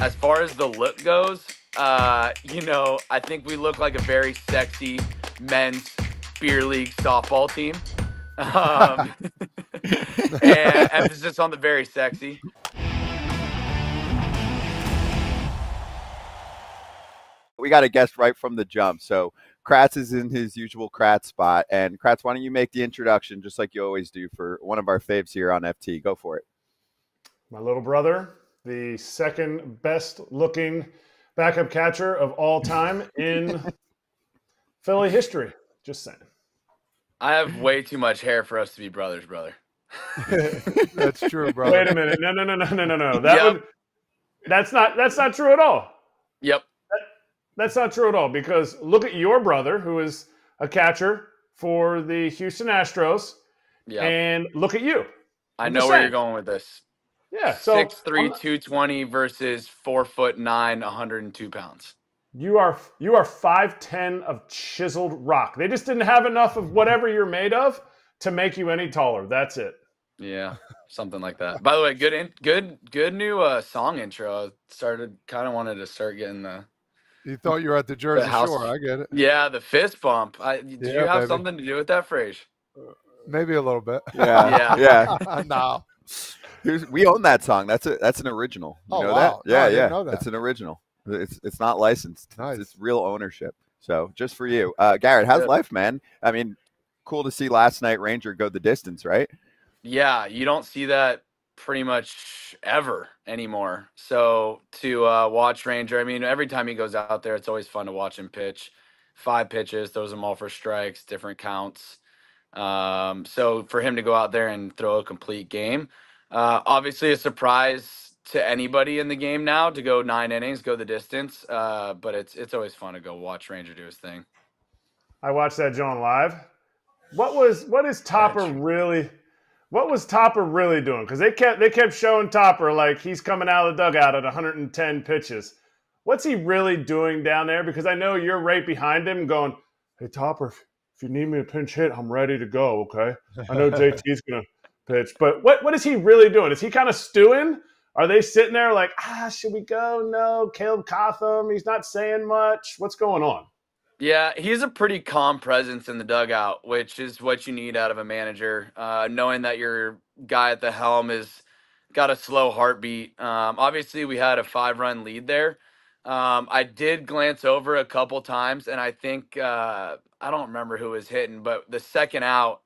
as far as the look goes, I think we look like a very sexy men's beer league softball team. Um, and emphasis on the very sexy. We got a guest right from the jump. So Kratz is in his usual Kratz spot. And Kratz, why don't you make the introduction just like you always do for one of our faves here on FT? Go for it. My little brother, the second best looking backup catcher of all time in Philly history. Just saying. I have way too much hair for us to be brothers, brother. That's true, brother. Wait a minute. No. That's not true at all. Yep. That's not true at all, because look at your brother, who is a catcher for the Houston Astros, and look at you. I know where you're going with this. Yeah, so 6'3", 220 versus 4'9", 102 pounds. You are 5'10" of chiseled rock. They just didn't have enough of whatever you're made of to make you any taller. That's it. Yeah, something like that. By the way, good new song intro. Kind of wanted to start getting the. You thought you were at the Jersey Shore. I get it. Yeah, the fist bump. Did you have something to do with that phrase? Maybe a little bit. Yeah. No. We own that song. That's an original. You know wow. that? Yeah, no, I didn't know that. It's an original. It's not licensed. Nice. It's real ownership. So just for you, Garrett, how's life, man? I mean, cool to see last night Ranger go the distance, right? Yeah, you don't see that pretty much ever anymore. So to watch Ranger, I mean, every time he goes out there, it's always fun to watch him pitch. 5 pitches, throws them all for strikes, different counts. So for him to go out there and throw a complete game, obviously a surprise to anybody in the game now to go 9 innings, go the distance. But it's always fun to go watch Ranger do his thing. I watched that John live. What is Topper really? What was Topper really doing? Because they kept showing Topper like he's coming out of the dugout at 110 pitches. What's he really doing down there? Because I know you're right behind him going, hey, Topper, if you need me to pinch hit, I'm ready to go, okay? I know JT's going to pitch. But what is he really doing? Is he kind of stewing? Are they sitting there like, should we go? No, Caleb Cotham, he's not saying much. What's going on? Yeah, he's a pretty calm presence in the dugout, which is what you need out of a manager. Knowing that your guy at the helm has got a slow heartbeat. Obviously, we had a 5-run lead there. I did glance over a couple times, and I think I don't remember who was hitting, but the second out,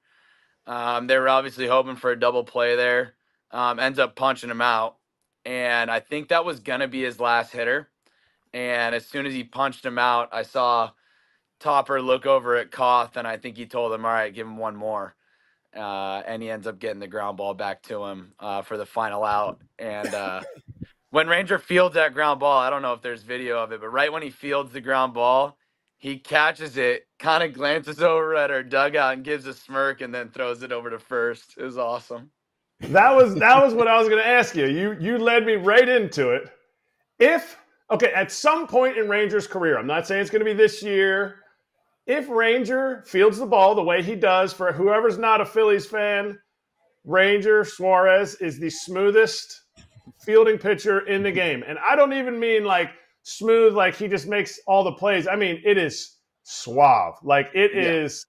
they were obviously hoping for a double play there. Ends up punching him out, and I think that was going to be his last hitter. And as soon as he punched him out, I saw Topper look over at Koth, and I think he told him, all right, give him one more. And he ends up getting the ground ball back to him for the final out. And when Ranger fields that ground ball, I don't know if there's video of it, but right when he fields the ground ball, he catches it, kind of glances over at our dugout and gives a smirk, and then throws it over to first. It was awesome. That was what I was going to ask you. You led me right into it. At some point in Ranger's career, I'm not saying it's going to be this year, if Ranger fields the ball the way he does, for whoever's not a Phillies fan, Ranger Suarez is the smoothest fielding pitcher in the game. And I don't even mean like smooth, like he just makes all the plays. I mean, it is suave. Like it is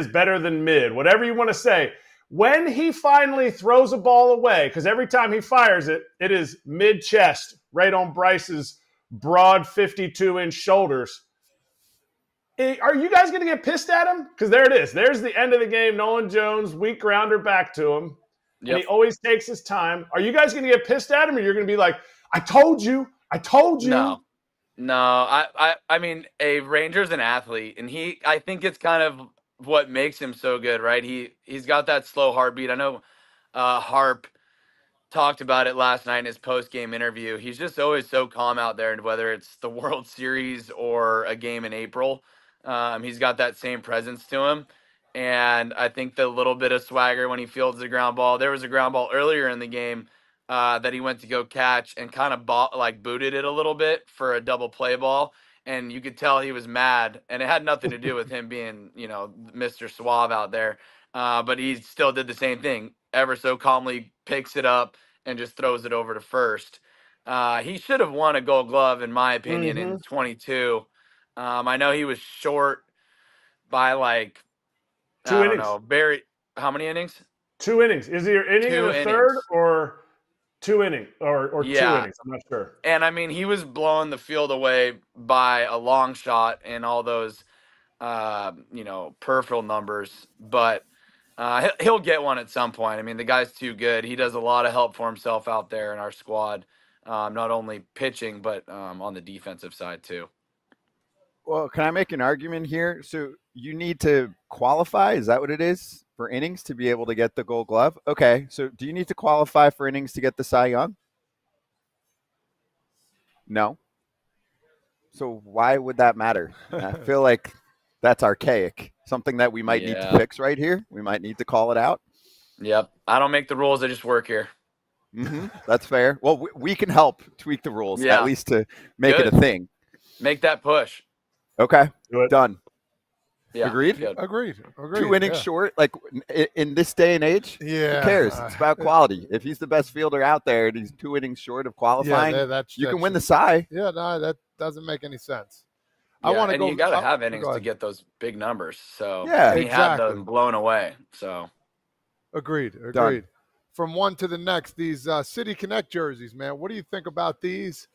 better than mid, whatever you want to say. When he finally throws a ball away, because every time he fires it, it is mid-chest, right on Bryce's broad 52-inch shoulders. Are you guys going to get pissed at him? Because there it is. There's the end of the game. Nolan Jones, weak grounder back to him. Yep. And he always takes his time. Are you guys going to get pissed at him, or you're going to be like, I told you. No. I mean, a Ranger's an athlete, and I think it's kind of what makes him so good, right? He's got that slow heartbeat. I know Harp talked about it last night in his post-game interview. He's just always so calm out there, and whether it's the World Series or a game in April, he's got that same presence to him. And I think the little bit of swagger when he fields the ground ball. There was a ground ball earlier in the game that he went to go catch and kind of booted it a little bit for a double play ball. And you could tell he was mad, and it had nothing to do with him being, Mr. Suave out there. But he still did the same thing, ever so calmly picks it up and just throws it over to first. He should have won a Gold Glove, in my opinion, Mm-hmm. in 22. I know he was short by like, Two I don't innings. know, how many innings? 2 innings. Is he an inning and Two a third innings. or 2 innings or two Yeah. innings? I'm not sure. And I mean, he was blowing the field away by a long shot in all those, peripheral numbers. But he'll get one at some point. I mean, the guy's too good. He does a lot of help for himself out there in our squad, not only pitching, but on the defensive side, too. Well, can I make an argument here? So you need to qualify. Is that what it is for innings to be able to get the Gold Glove? Okay. So do you need to qualify for innings to get the Cy Young? No. So why would that matter? I feel like that's archaic. Something that we might need to Yeah. fix right here. We might need to call it out. Yep. I don't make the rules. I just work here. That's fair. Well, we can help tweak the rules, Yeah. at least to make it Good. a thing. Make that push. Okay. Do it. Done. Yeah. Agreed? Good. Agreed. 2 innings short, like in this day and age, Yeah. who cares? It's about quality. If he's the best fielder out there and he's 2 innings short of qualifying, you can win the Cy. Yeah, no, that doesn't make any sense. Yeah, I want to and go. you got to have innings go to ahead. get those big numbers. So Yeah, he had exactly. them blown away. So Agreed. Done. From one to the next, these City Connect jerseys, man. What do you think about these?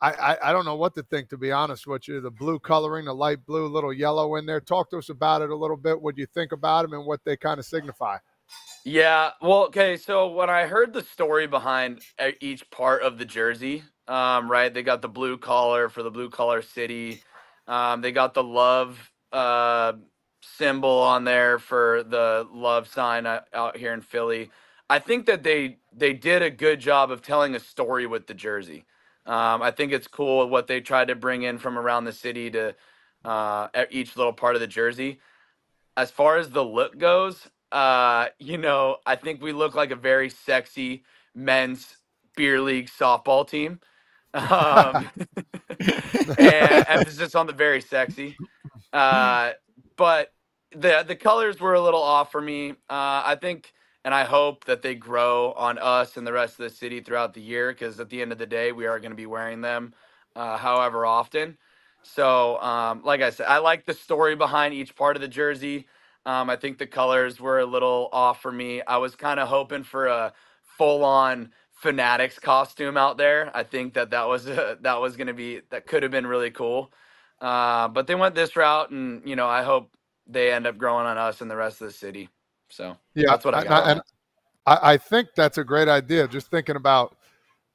I don't know what to think, to be honest with you. The blue coloring, the light blue, little yellow in there. Talk to us about it a little bit. What you think about them and what they kind of signify? yeah, well, okay. So when I heard the story behind each part of the jersey, right? They got the blue collar for the blue collar city. They got the love symbol on there for the love sign out here in Philly. I think that they did a good job of telling a story with the jersey. I think it's cool what they tried to bring in from around the city to each little part of the jersey. As far as the look goes, I think we look like a very sexy men's beer league softball team. Um, and emphasis on the very sexy. But the colors were a little off for me. I think, and I hope that they grow on us and the rest of the city throughout the year, because at the end of the day, we are going to be wearing them, however often. So, like I said, I like the story behind each part of the jersey. I think the colors were a little off for me. I was kind of hoping for a full-on Fanatics costume out there. I think that was that could have been really cool. But they went this route, and I hope they end up growing on us and the rest of the city. So Yeah, that's what I got. and I think that's a great idea. Just thinking about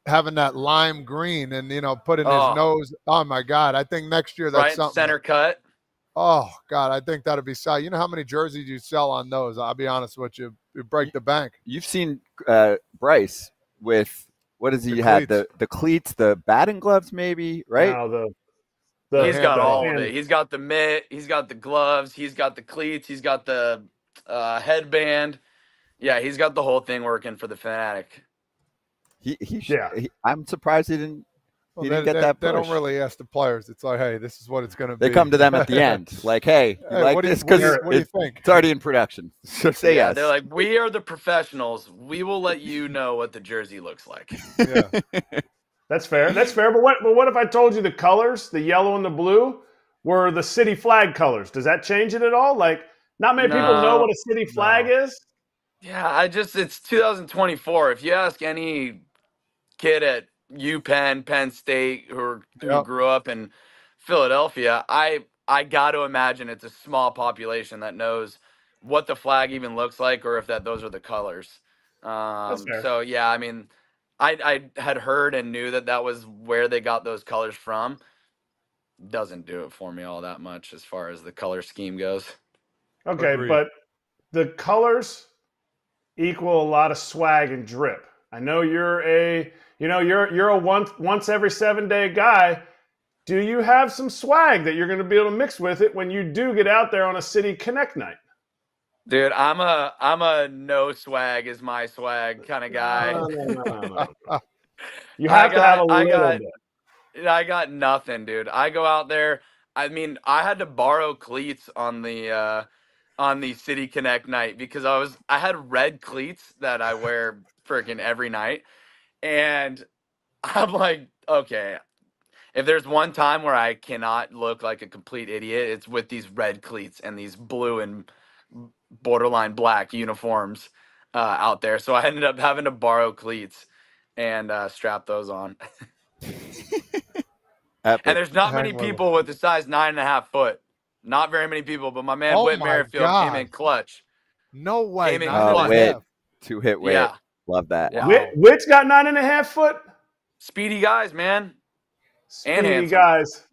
having that lime green and putting his nose. Oh my God! I think next year that's right something. Center cut. Oh God, I think that'd be solid. You know how many jerseys you sell on those? I'll be honest with you, you break the bank. You've seen Bryce with what does he The have? cleats. The cleats, the batting gloves, maybe, right? No, He's got all hand. of it. He's got the mitt. He's got the gloves. He's got the cleats. He's got the headband. Yeah, he's got the whole thing working for the Fanatic. I'm surprised he didn't. Well, he didn't get that push. They don't really ask the players. It's like, hey, this is what it's going to be. They come to them at the end, like, hey, you like this? Because what do you think? It's already in production. So say yes. They're like, we are the professionals. We will let you know what the jersey looks like. Yeah. That's fair. That's fair. But what if I told you the colors, the yellow and the blue, were the city flag colors? Does that change it at all? Like, not many people know what a city flag is. Yeah, it's 2024. If you ask any kid at UPenn, Penn State, who grew up in Philadelphia, I got to imagine it's a small population that knows what the flag even looks like, or if those are the colors. That's fair. So yeah, I mean, I had heard and knew that was where they got those colors from. Doesn't do it for me all that much as far as the color scheme goes. Okay, Agreed. but the colors equal a lot of swag and drip. I know you're a once every 7-day guy. Do you have some swag that you're going to be able to mix with it when you do get out there on a City Connect night? Dude, I'm a no swag is my swag kind of guy. No. You have to have a little bit. I got nothing, dude. I go out there. I mean, I had to borrow cleats on the City Connect night because I had red cleats that I wear freaking every night. And I'm like, okay, if there's one time where I cannot look like a complete idiot, it's with these red cleats and these blue and borderline black uniforms out there. So I ended up having to borrow cleats and strap those on. And Epic. there's not Hang many with it. people with the size 9.5 foot. Not very many people, but my man Oh Whit my Merrifield came in God. clutch. No way. Came in Nine and a clutch. Wit. half. 2-hit Wit. Yeah, Love that. yeah. Wow. Witt's got 9.5 foot. Speedy guys, man, and Speedy handsome. guys.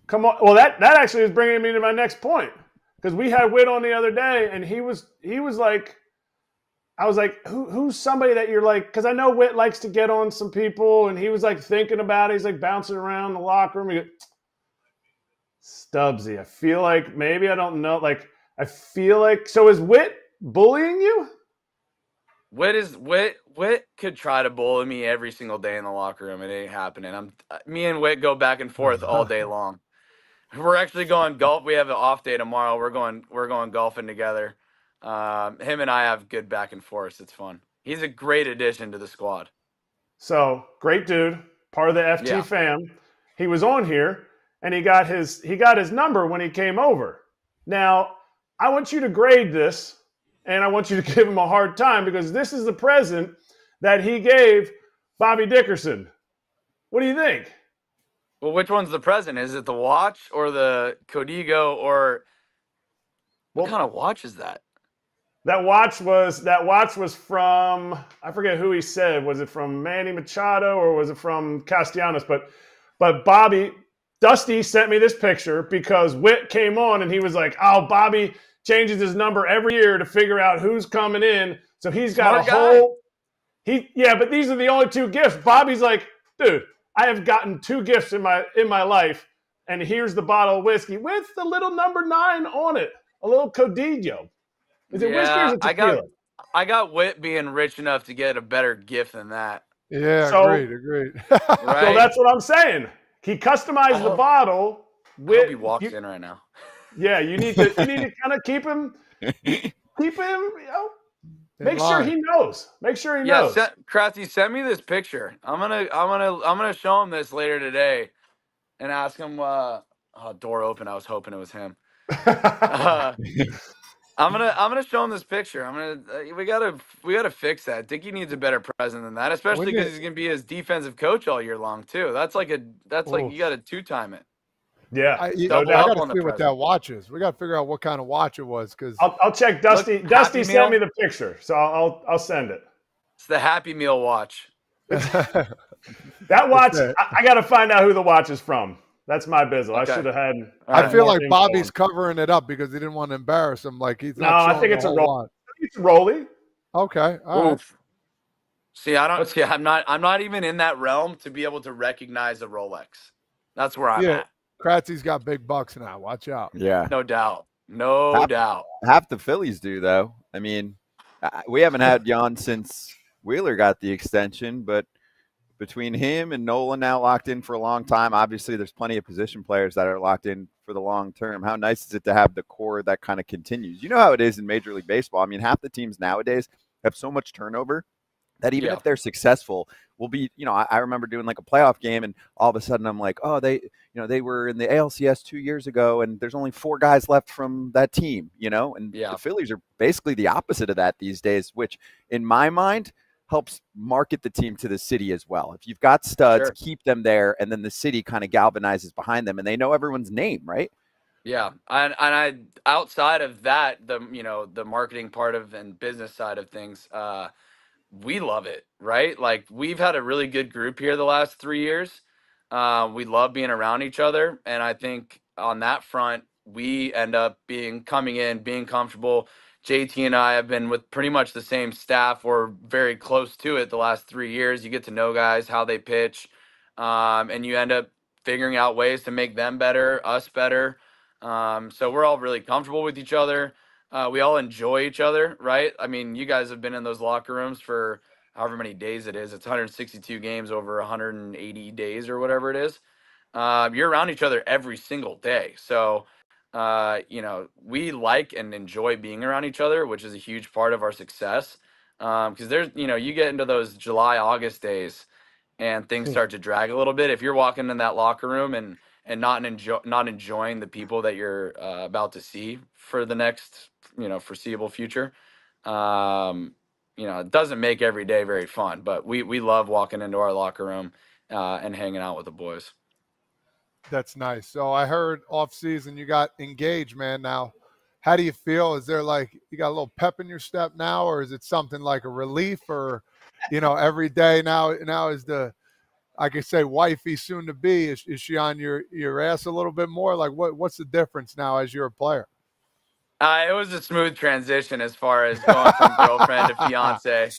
Come on. Well, that actually is bringing me to my next point, because we had Witt on the other day, and he was like, I was like, who's somebody that you're like, because I know Witt likes to get on some people, and he was like thinking about it. He's like bouncing around the locker room. He goes, Stubbsy. I feel like maybe I don't know. Like I feel like, so is Witt bullying you? Whit could try to bully me every single day in the locker room. It ain't happening. Me and Whit go back and forth all day long. We're actually going golf. We have an off day tomorrow. We're going golfing together. Him and I have good back and forth. It's fun. He's a great addition to the squad. So great dude, part of the FT Yeah. fam. He was on here, and he got his number when he came over. Now I want you to grade this, and I want you to give him a hard time, because this is the present that he gave Bobby Dickerson. What do you think? Well, which one's the present? Is it the watch or the Codigo, or what kind of watch is that? That watch was from, I forget who he said. Was it from Manny Machado or was it from Castellanos? But Dusty sent me this picture because Witt came on and he was like, "Oh, Bobby changes his number every year to figure out who's coming in." So he's got Smart guy. but these are the only two gifts. Bobby's like, "Dude, I have gotten two gifts in my life, and here's the bottle of whiskey with the little number 9 on it, a little Codillo." Is it whiskey or is Yeah, it tequila? I got Whit being rich enough to get a better gift than that. Yeah, So, agreed. Right? so that's what I'm saying. He customized the bottle I hope with he walks in right now. Yeah, you need to kind of keep him, make sure he knows. Make sure he knows. Kratzy, send me this picture. I'm gonna show him this later today, and ask him. Door open. I was hoping it was him. I'm gonna show him this picture. We gotta fix that. Dickie needs a better present than that, especially because he's gonna be his defensive coach all year long too. That's like you gotta 2-time it. Yeah, I no doubt. got to see what that watch is. We got to figure out what kind of watch it was, because I'll check Dusty. Dusty sent Meal. me the picture, so I'll send it. It's the Happy Meal watch. That watch, I got to find out who the watch is from. That's my business. Okay. I should have had. I feel like Bobby's covering it up because he didn't want to embarrass him. Like he's not. No, I think it's a roll. It's Rolly. Okay. All right. See, I'm not even in that realm to be able to recognize a Rolex. That's where I'm at. Kratzy's got big bucks now. Watch out. Yeah. No doubt. No doubt. Half the Phillies do, though. I mean, we haven't had Jan since Wheeler got the extension, but between him and Nolan now locked in for a long time, obviously there's plenty of position players that are locked in for the long term. How nice is it to have the core that kind of continues? You know how it is in Major League Baseball. I mean, half the teams nowadays have so much turnover that even if they're successful, will be, I remember doing like a playoff game and all of a sudden I'm like, oh, they were in the ALCS 2 years ago and there's only 4 guys left from that team, and the Phillies are basically the opposite of that these days, which in my mind helps market the team to the city as well. If you've got studs, keep them there, and then the city kind of galvanizes behind them and they know everyone's name, right? Yeah. And I outside of that, the marketing part of and business side of things, we love it, right? Like we've had a really good group here the last 3 years. We love being around each other, and I think on that front, we end up coming in, being comfortable. JT and I have been with pretty much the same staff or very close to it the last 3 years. You get to know guys, how they pitch, and you end up figuring out ways to make them better, us better. So we're all really comfortable with each other. We all enjoy each other, right? I mean, you guys have been in those locker rooms for however many days it is. It's 162 games over 180 days or whatever it is. You're around each other every single day. So, we like and enjoy being around each other, which is a huge part of our success. Because there's, you get into those July, August days and things start to drag a little bit. If you're walking in that locker room and not enjoying the people that you're about to see for the next, foreseeable future, it doesn't make every day very fun. But we love walking into our locker room and hanging out with the boys. That's nice. So I heard off season you got engaged, man. Now, how do you feel? Is there like you got a little pep in your step now, or is it something like a relief, or every day now is the I could say wifey soon to be, is she on your ass a little bit more? Like what's the difference now as you're a player? It was a smooth transition as far as going from girlfriend to fiance.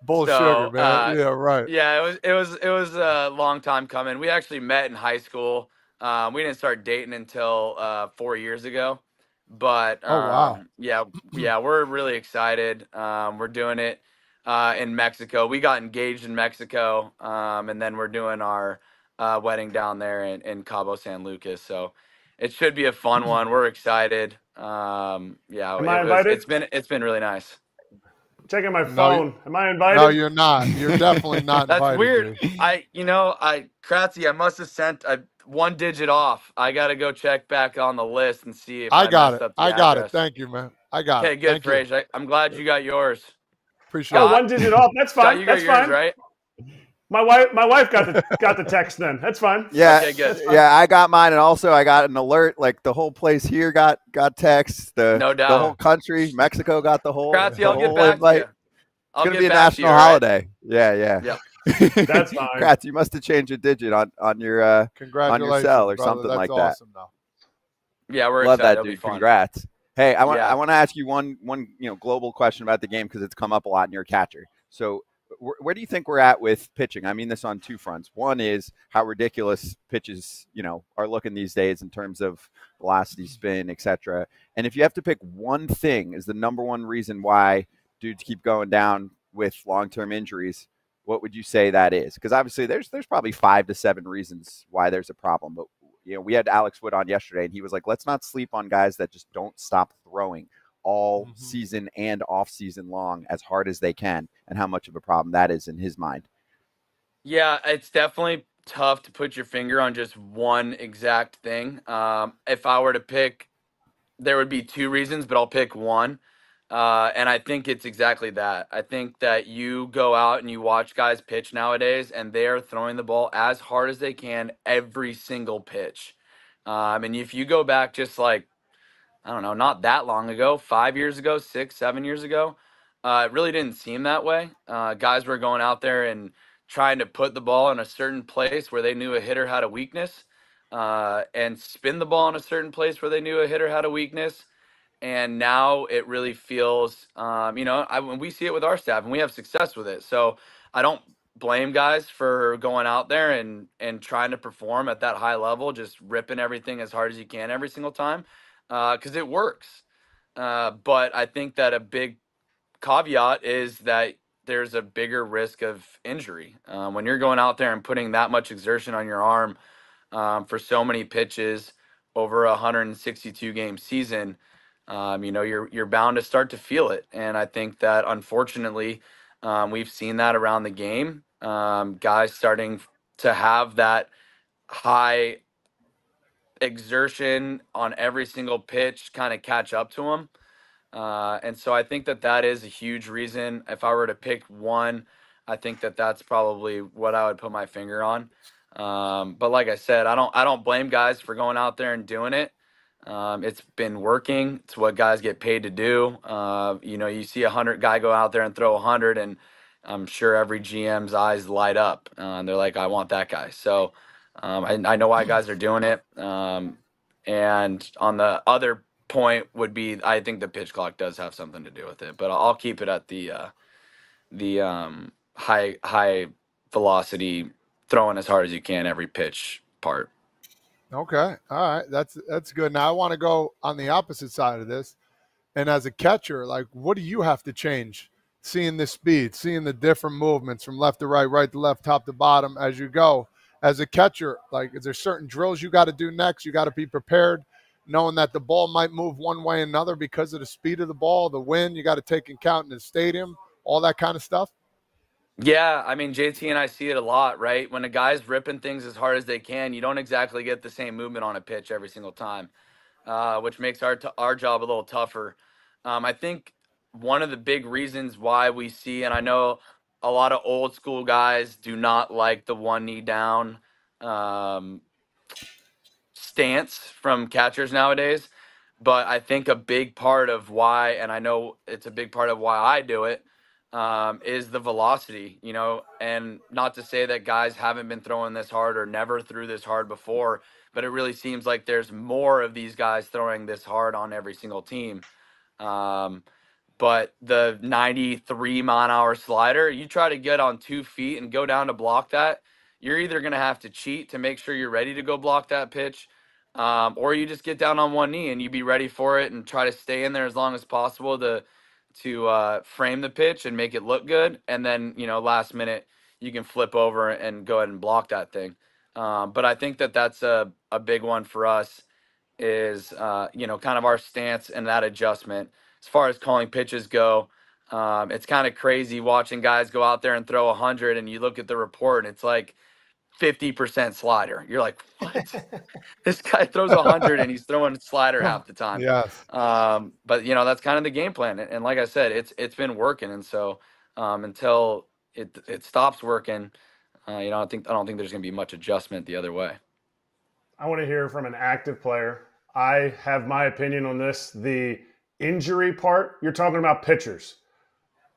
Bull sugar, So, man. Yeah, right. yeah, it was a long time coming. We actually met in high school. We didn't start dating until 4 years ago, but Oh wow. yeah, we're really excited. We're doing it in Mexico. We got engaged in Mexico, and then we're doing our wedding down there in Cabo San Lucas. So it should be a fun one. We're excited. Yeah, Am I invited? it's been really nice. Checking my No, phone. Am I invited? No, you're not. You're definitely not That's invited, weird. dude. Kratzy, I must have sent one digit off. I got to go check back on the list and see if I I got messed it. up the I got it. address. Thank you, man. I got it. Okay, good, Thank you. Frage. I'm glad you got yours. Appreciate Oh, it. one digit off. That's Scott, fine. you got That's yours, fine. right? My wife got the text then. That's fine. Yeah, Okay, good. yeah, I got mine, and also I got an alert. Like the whole place here got texts. No The whole doubt. country, Mexico got the whole Kratzy, I'll get whole back to invite. you. It's I'll gonna get be a back to you, national all right? holiday. Yeah. Yep. That's fine. Kratz, you must have changed a digit on your Congratulations, cell or brother. something That's like awesome, though. Yeah, we're Love excited. that, It'll be dude. fun. Congrats. Hey, I Yeah. want to ask you one global question about the game because it's come up a lot and you're a catcher. So where do you think we're at with pitching? I mean this on two fronts. One is how ridiculous pitches are looking these days in terms of velocity, spin, etc. And if you have to pick one thing as the number one reason why dudes keep going down with long-term injuries, what would you say that is? Because obviously there's probably 5 to 7 reasons why there's a problem, but we had Alex Wood on yesterday, and he was like, let's not sleep on guys that just don't stop throwing all season and off season long as hard as they can, and how much of a problem that is in his mind. Yeah, it's definitely tough to put your finger on just one exact thing. If I were to pick, there would be two reasons, but I'll pick one. And I think it's exactly that. I think that you go out and you watch guys pitch nowadays, and they are throwing the ball as hard as they can every single pitch. And if you go back just like, I don't know, not that long ago, 5 years ago, 6, 7 years ago, it really didn't seem that way. Guys were going out there and trying to put the ball in a certain place where they knew a hitter had a weakness, and spin the ball in a certain place where they knew a hitter had a weakness. And now it really feels, when we see it with our staff and we have success with it. So I don't blame guys for going out there and trying to perform at that high level, just ripping everything as hard as you can every single time, because it works. But I think that a big caveat is that there's a bigger risk of injury when you're going out there and putting that much exertion on your arm for so many pitches over a 162 game season. You're bound to start to feel it, and I think that unfortunately, we've seen that around the game. Guys starting to have that high exertion on every single pitch kind of catch up to them. And so I think that is a huge reason. If I were to pick one, I think that that's probably what I would put my finger on. But like I said, I don't blame guys for going out there and doing it. It's been working. It's what guys get paid to do. You see 100 guy go out there and throw 100, and I'm sure every GM's eyes light up. And they're like, I want that guy. So I know why guys are doing it. And on the other point would be, I think the pitch clock does have something to do with it, but I'll keep it at the high velocity, throwing as hard as you can every pitch part. Okay. All right. That's good. Now I want to go on the opposite side of this. And as a catcher, like what do you have to change? Seeing the speed, seeing the different movements from left to right, right to left, top to bottom as you go. As a catcher, like is there certain drills you got to do next? You got to be prepared, knowing that the ball might move one way or another because of the speed of the ball, the wind you got to take in account in the stadium. all that kind of stuff? Yeah, I mean, JT and I see it a lot, right? When a guy's ripping things as hard as they can, you don't exactly get the same movement on a pitch every single time, which makes our job a little tougher. I think one of the big reasons why we see, and I know a lot of old school guys do not like the one knee down um, stance from catchers nowadays. But I think a big part of why, and I know it's a big part of why I do it, is the velocity, and not to say that guys haven't been throwing this hard or never threw this hard before, but it really seems like there's more of these guys throwing this hard on every single team. Um, but the 93-mile-an-hour slider, you try to get on 2 feet and go down to block that, you're either going to have to cheat to make sure you're ready to go block that pitch, or you just get down on one knee and you be ready for it and try to stay in there as long as possible to frame the pitch and make it look good. And then, last minute, you can flip over and go ahead and block that thing. But I think that that's a big one for us is, kind of our stance and that adjustment. As far as calling pitches go, it's kind of crazy watching guys go out there and throw 100 and you look at the report and it's like 50% slider. You're like, what? This guy throws 100 and he's throwing slider half the time. Yes. But that's kind of the game plan. And like I said, it's been working. And so until it stops working, I don't think there's going to be much adjustment the other way. I want to hear from an active player. I have my opinion on this. The injury part, you're talking about pitchers.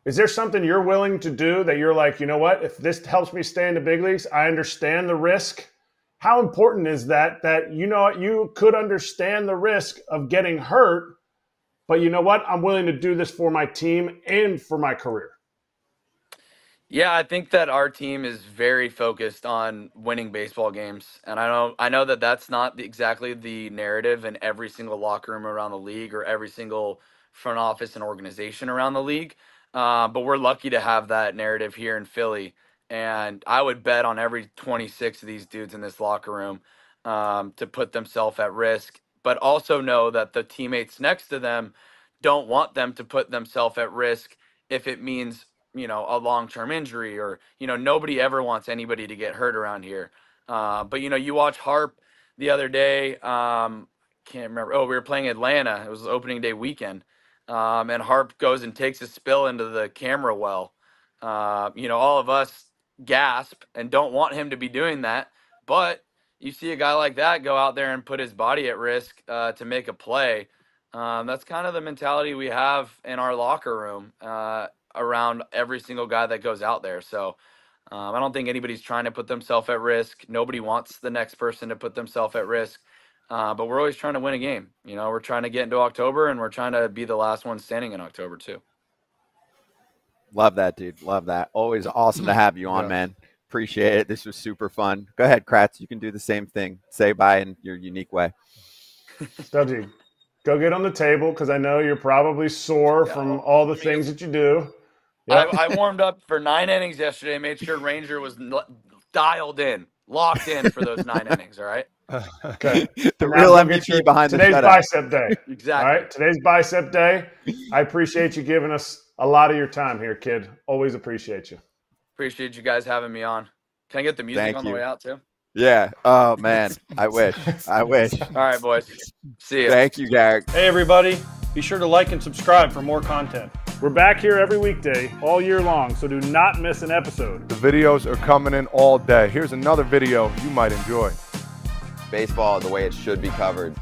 Is there something you're willing to do that you're like, you know what, if this helps me stay in the big leagues, I understand the risk? How important is that you could understand the risk of getting hurt, but you know what, I'm willing to do this for my team and for my career? Yeah, I think that our team is very focused on winning baseball games, and I know that that's not exactly the narrative in every single locker room around the league or every single front office and organization around the league. But we're lucky to have that narrative here in Philly, and I would bet on every 26 of these dudes in this locker room to put themselves at risk, but also know that the teammates next to them don't want them to put themselves at risk if it means a long-term injury or, nobody ever wants anybody to get hurt around here. But, you watch Harp the other day. Can't remember. Oh, we were playing Atlanta. It was opening day weekend. And Harp goes and takes a spill into the camera well. All of us gasp and don't want him to be doing that. But you see a guy like that go out there and put his body at risk to make a play. That's kind of the mentality we have in our locker room around every single guy that goes out there. So I don't think anybody's trying to put themselves at risk. Nobody wants the next person to put themselves at risk. But we're always trying to win a game. We're trying to get into October, and we're trying to be the last one standing in October too. Love that, dude. Love that. Always awesome to have you on, man. Appreciate it. This was super fun. Go ahead, Kratz. You can do the same thing. Say bye in your unique way. Stubbsy, go get on the table because I know you're probably sore from all the things that you do. Yep. I warmed up for 9 innings yesterday. Made sure Ranger was dialed in, locked in for those 9 innings. All right. Okay. The real MVP behind the shutout. Today's bicep day. Exactly. All right. Today's bicep day. I appreciate you giving us a lot of your time here, kid. Always appreciate you. Appreciate you guys having me on. Can I get the music on the way out too? Yeah. Oh man, I wish. I wish. All right, boys. See you. Thank you, Garrett. Hey everybody. Be sure to like and subscribe for more content. We're back here every weekday, all year long, so do not miss an episode. The videos are coming in all day. Here's another video you might enjoy. Baseball the way it should be covered.